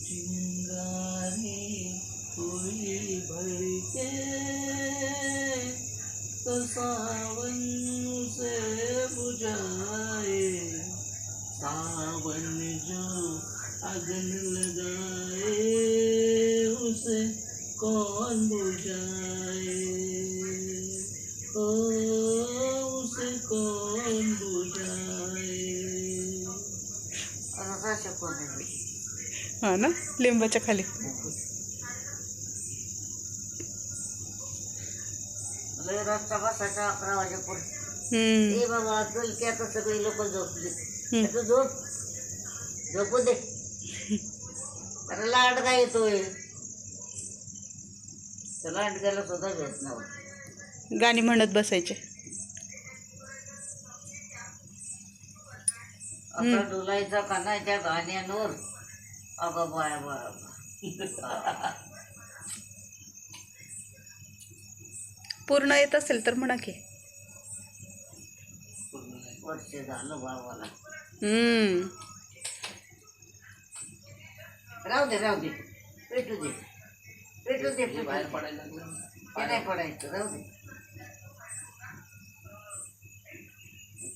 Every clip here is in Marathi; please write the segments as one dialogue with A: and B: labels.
A: चिंगारी हुई भड़के तो सावन से बुझाए, सावन जो अगन लगाए उसे कौन बुझाए, ओ उसे कौन बुझाए. असा शब्द आहे.
B: हा ना, लिंबाच्या खाली.
A: लय रस्ता बसायचा 11 वाजेपर्यंत. ए बाबा चल की आता सगळी लोक झोपली. आता झोपू दे. अरे लांड काय येतोय, त्या लांडग्याला सुद्धा भेट नव्हती.
B: गाणी म्हणत बसायचे.
A: आता डोलायचा कानाच्या गाण्यांवर. अगं बाया बाया.
B: पूर्ण येत असेल तर म्हणा की.
A: वर्ष झालं बाबाला. राहू दे राहू दे, पेटू दे पेटू दे. बाहेर पडायला ते नाही पडायचं, राहू दे.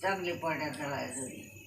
A: चांगली पडण्यात राहायचं.